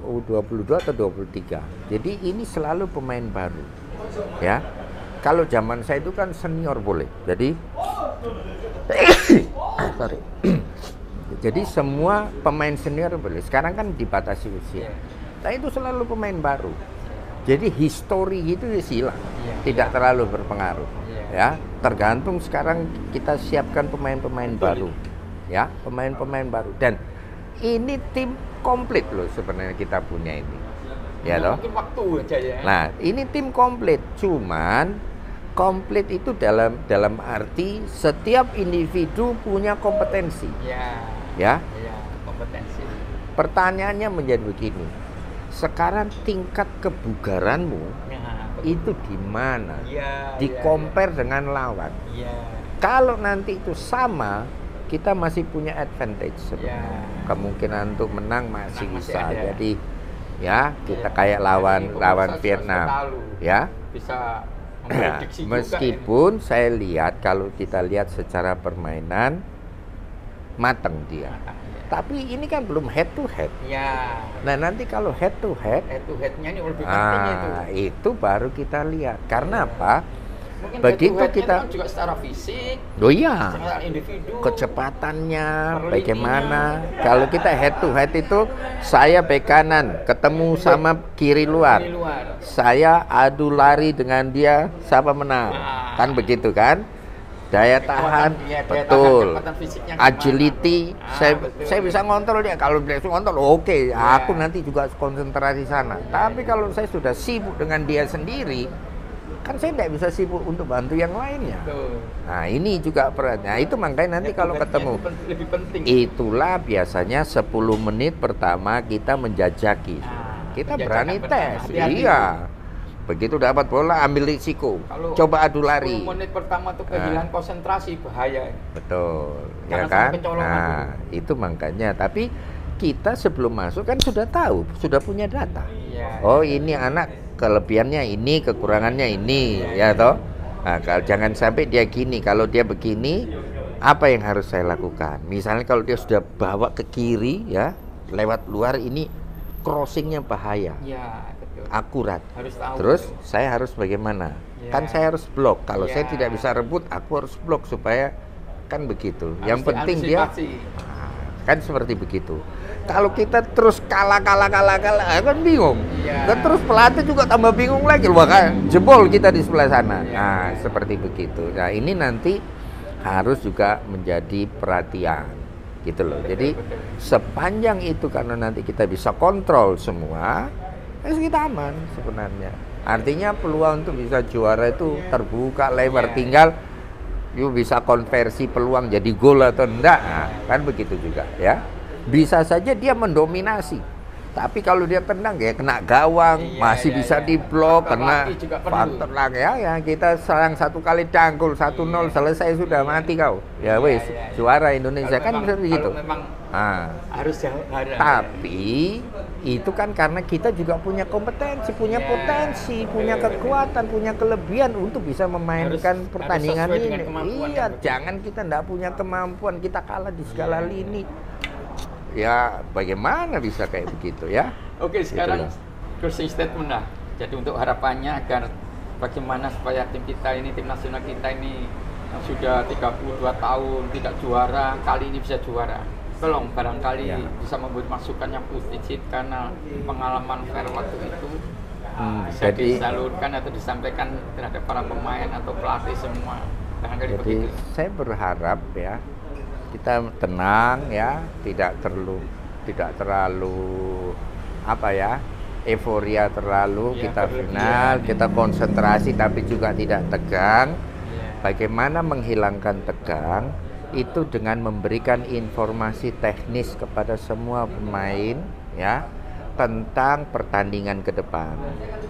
U22 atau 23. Jadi ini selalu pemain baru. Ya. Kalau zaman saya itu kan senior boleh. Jadi sorry. Jadi semua pemain senior boleh. Sekarang kan dibatasi usia. Nah, itu selalu pemain baru. Jadi histori itu hilang. Tidak terlalu berpengaruh. Ya, tergantung sekarang kita siapkan pemain-pemain baru. Ya, pemain-pemain baru. Dan ini tim komplit loh sebenarnya kita punya ini. Ya loh. Mungkin waktu aja ya. Nah, ini tim komplit. Cuman komplit itu dalam arti setiap individu punya kompetensi. Ya. Kompetensi. Pertanyaannya menjadi begini. Sekarang tingkat kebugaranmu itu di mana? Di-compare dengan lawan. Kalau nanti itu sama, kita masih punya advantage sebenarnya. Kemungkinan untuk menang masih bisa. Jadi ya kita kayak lawan Vietnam ya. Bisa meskipun saya lihat, kalau kita lihat secara permainan mateng dia. Tapi ini kan belum head to head. Nah, nanti kalau head to head-nya ini lebih penting itu baru kita lihat. Karena apa? Mungkin begitu kita kan juga secara fisik, secara individu, kecepatannya bagaimana. Kalau kita head to head itu saya bek kanan ketemu sama kiri luar. Saya adu lari dengan dia, siapa menang? Kan begitu kan? Daya tahan, betul. Agility, saya bisa ngontrol dia. Kalau dia ngontrol, oke, aku nanti juga konsentrasi sana. Tapi kalau saya sudah sibuk dengan dia sendiri, kan saya tidak bisa sibuk untuk bantu yang lainnya. Nah, ini juga perannya. Itu makanya nanti kalau ketemu, lebih penting. Itulah biasanya 10 menit pertama kita menjajaki. Kita berani tes. Iya. Begitu dapat bola, ambil risiko. Coba adu lari. 10 menit pertama tuh kehilangan konsentrasi, bahaya. Betul. Ya kan? Nah, itu makanya. Tapi kita sebelum masuk kan sudah tahu, sudah punya data. Oh, ini anak kelebihannya ini, kekurangannya ini, ya toh. Nah, jangan sampai dia gini. Kalau dia begini, apa yang harus saya lakukan? Misalnya kalau dia sudah bawa ke kiri, ya, lewat luar ini crossingnya bahaya. Akurat. Terus saya harus bagaimana? Kan saya harus blok. Kalau saya tidak bisa rebut, aku harus blok supaya kan begitu. Yang penting dia kan seperti begitu. Kalau kita terus kalah kan bingung. Dan terus pelatih juga tambah bingung lagi, kan jebol kita di sebelah sana. Nah, seperti begitu. Nah, ini nanti harus juga menjadi perhatian gitu loh. Jadi sepanjang itu karena nanti kita bisa kontrol semua, kita aman sebenarnya. Artinya peluang untuk bisa juara itu terbuka lebar, tinggal you bisa konversi peluang jadi gol atau enggak. Nah, kan begitu juga ya. bisa saja dia mendominasi. Tapi kalau dia tendang ya kena gawang, masih bisa diblok, kena faktor lang ya kita serang 1 kali dangkul 1-0 selesai sudah mati kau. Ya wes, juara Indonesia kan seperti gitu. Harus juara. Tapi itu kan karena kita juga punya kompetensi, punya potensi, punya kekuatan, punya kelebihan untuk bisa memainkan pertandingan ini. Iya, jangan kita enggak punya kemampuan, kita kalah di segala lini. Ya, bagaimana bisa kayak begitu ya? Oke, sekarang closing statement lah. Jadi untuk harapannya agar bagaimana supaya tim kita ini, tim nasional kita ini yang sudah 32 tahun tidak juara, kali ini bisa juara. Tolong barangkali bisa membuat masukan yang positif karena pengalaman fair waktu itu bisa disalurkan atau disampaikan terhadap para pemain atau pelatih semua. Barangkali jadi begitu. Saya berharap ya kita tenang ya, tidak terlalu apa ya, euforia terlalu, kita final, kita konsentrasi tapi juga tidak tegang. Bagaimana menghilangkan tegang itu dengan memberikan informasi teknis kepada semua pemain ya tentang pertandingan ke depan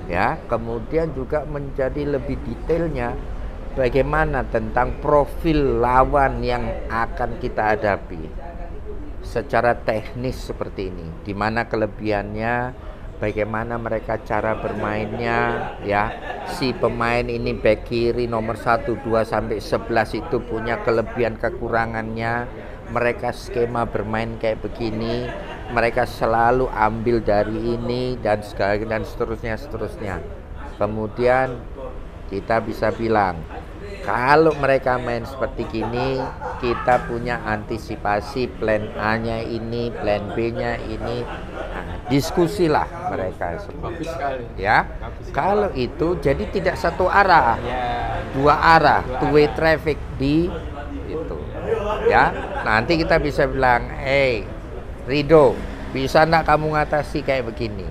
ya, kemudian juga menjadi lebih detailnya bagaimana tentang profil lawan yang akan kita hadapi secara teknis seperti ini, di mana kelebihannya, bagaimana mereka cara bermainnya ya. Si pemain ini back kiri nomor 1, 2 sampai 11 itu punya kelebihan kekurangannya. Mereka skema bermain kayak begini, mereka selalu ambil dari ini dan seterusnya. Kemudian kita bisa bilang kalau mereka main seperti gini, kita punya antisipasi plan A-nya ini, plan B-nya ini. Nah, diskusilah mereka semua. Bagus sekali. Ya, kalau itu jadi tidak satu arah, dua arah, two-way traffic di itu. Ya, nanti kita bisa bilang, Rido, bisa enggak kamu ngatasi kayak begini?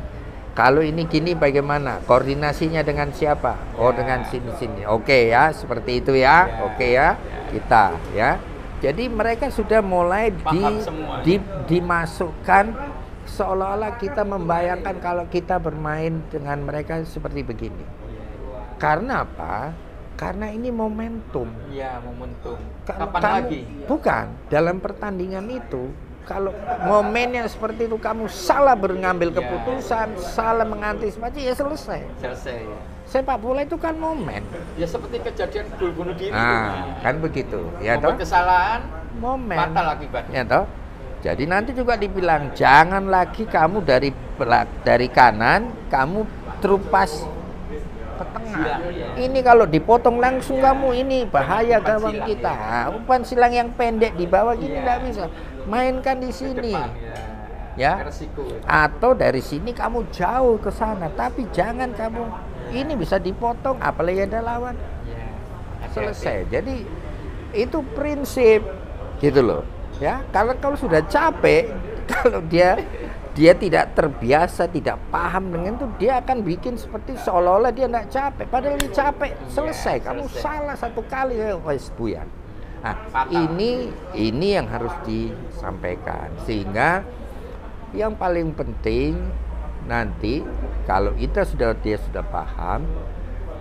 Kalau ini gini bagaimana? Koordinasinya dengan siapa? Oh, dengan sini. Oke ya, seperti itu ya. Oke ya, kita ya. Jadi mereka sudah mulai dimasukkan seolah-olah kita membayangkan kalau kita bermain dengan mereka seperti begini. Karena apa? Karena ini momentum. Iya, momentum. Kapan lagi? Bukan, dalam pertandingan itu kalau momennya seperti itu kamu salah mengambil keputusan, salah mengantisipasi, ya selesai. Selesai ya. Sepak bola itu kan momen. Ya seperti kejadian gol bunuh diri. Kan begitu. Ya toh. Kesalahan, momen. fatal akibatnya. Ya toh. Jadi nanti juga dibilang jangan lagi kamu dari kanan kamu terupas ke tengah. Ini kalau dipotong langsung kamu ini bahaya gawang kita. Umpan silang yang pendek di bawah gini tidak bisa. Mainkan di sini. Ya. Atau dari sini kamu jauh ke sana, tapi jangan kamu ini bisa dipotong apalagi ada lawan. Selesai. Jadi itu prinsip gitu loh. Ya, kalau sudah capek, kalau dia tidak terbiasa, tidak paham dengan itu, dia akan bikin seperti seolah-olah dia tidak capek. Padahal dia capek, selesai. Kamu salah satu kali, wes buyar. Nah, ini yang harus disampaikan. Sehingga yang paling penting nanti kalau dia sudah paham,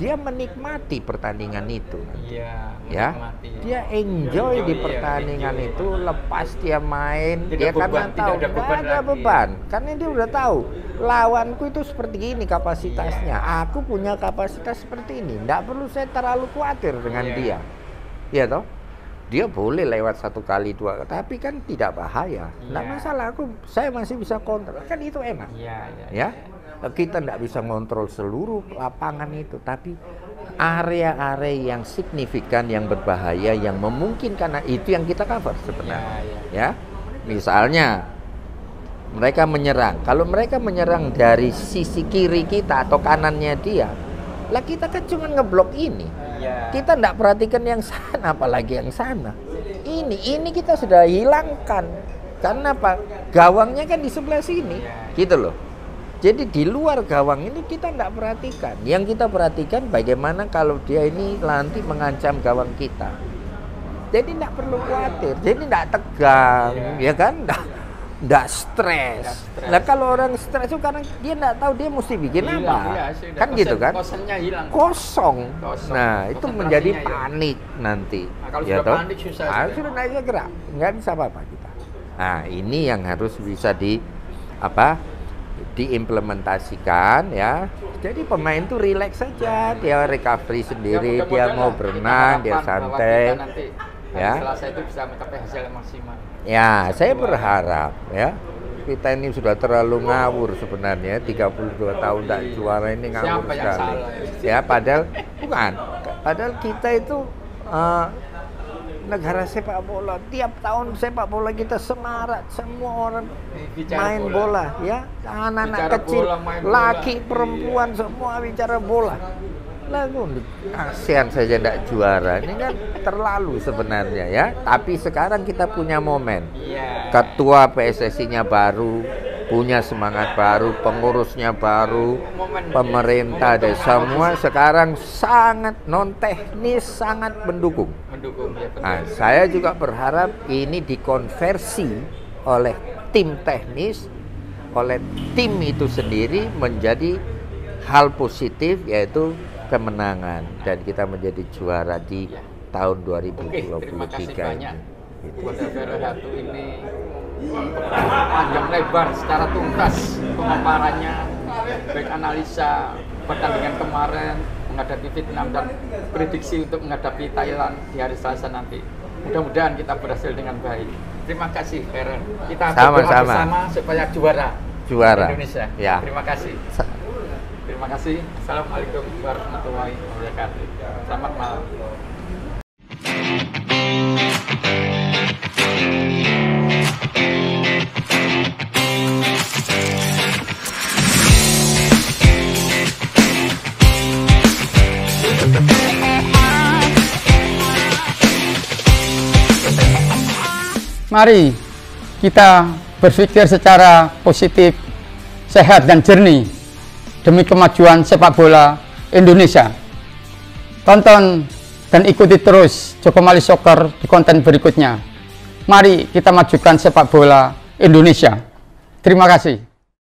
dia menikmati pertandingan itu. Ya, dia enjoy di pertandingan itu, lepas dia main, dia karena tahu tidak ada beban, karena dia udah tahu lawanku itu seperti ini kapasitasnya, aku punya kapasitas seperti ini, tidak perlu saya terlalu khawatir dengan dia, ya toh. Dia boleh lewat 1 kali 2, tapi kan tidak bahaya, tidak masalah, saya masih bisa kontrol, kan itu enak. Ya. Kita tidak bisa ngontrol seluruh lapangan itu, tapi area-area yang signifikan, yang berbahaya, yang memungkinkan, itu yang kita cover sebenarnya. Ya, misalnya mereka menyerang. Kalau mereka menyerang dari sisi kiri kita atau kanannya dia, lah kita kan cuma ngeblok ini. Kita tidak perhatikan yang sana, apalagi yang sana. Ini kita sudah hilangkan. Karena apa? Gawangnya kan di sebelah sini, gitu loh. Jadi di luar gawang ini kita tidak perhatikan. Yang kita perhatikan bagaimana kalau dia ini nanti mengancam gawang kita. Jadi tidak perlu khawatir. Jadi tidak tegang, ya kan? nggak stres. Nah kalau orang stres itu karena dia nggak tahu dia mesti bikin Hilang, apa, ya, kan gitu kan? Kosennya hilang. Kosong. Nah itu menjadi Konsentrasinya hilang. panik nanti. Nah, kalau ya sudah toh? panik susah. Sudah naiknya gerak, nggak bisa apa-apa kita. Nah ini yang harus bisa diimplementasikan ya. Jadi pemain tuh relax saja, dia recovery sendiri, dia mau berenang, dia santai. Ya. Selasa itu bisa mencapai hasil yang maksimal. Ya, saya berharap ya. Kita ini sudah terlalu ngawur sebenarnya, 32 tahun tak juara ini ngawur Siapa yang sekali. salah? Ya, padahal bukan. Padahal kita itu negara sepak bola. Tiap tahun sepak bola kita semarak, semua orang main bola ya. Anak-anak kecil, bola, main bola. laki, perempuan semua bicara bola. Lalu ASEAN saja tidak juara, ini kan terlalu sebenarnya ya. Tapi sekarang kita punya momen. Ketua PSSI-nya baru, punya semangat baru, pengurusnya baru, pemerintah dan semua sekarang sangat non teknis, sangat mendukung. Nah, saya juga berharap ini dikonversi oleh tim teknis, oleh tim itu sendiri menjadi hal positif, yaitu kemenangan, dan kita menjadi juara di tahun 2023. Terima kasih banyak kepada Vero Hatu ini panjang lebar secara tuntas pemaparannya, baik analisa pertandingan kemarin menghadapi Vietnam dan prediksi untuk menghadapi Thailand di hari Selasa nanti. Mudah-mudahan kita berhasil dengan baik. Terima kasih Vero. Kita berdoa bersama supaya juara Indonesia. Ya. Terima kasih. Terima kasih. Assalamualaikum warahmatullahi wabarakatuh. Selamat malam. Mari kita berpikir secara positif, sehat dan jernih demi kemajuan sepak bola Indonesia. Tonton dan ikuti terus Jokomali Soccer di konten berikutnya. Mari kita majukan sepak bola Indonesia. Terima kasih.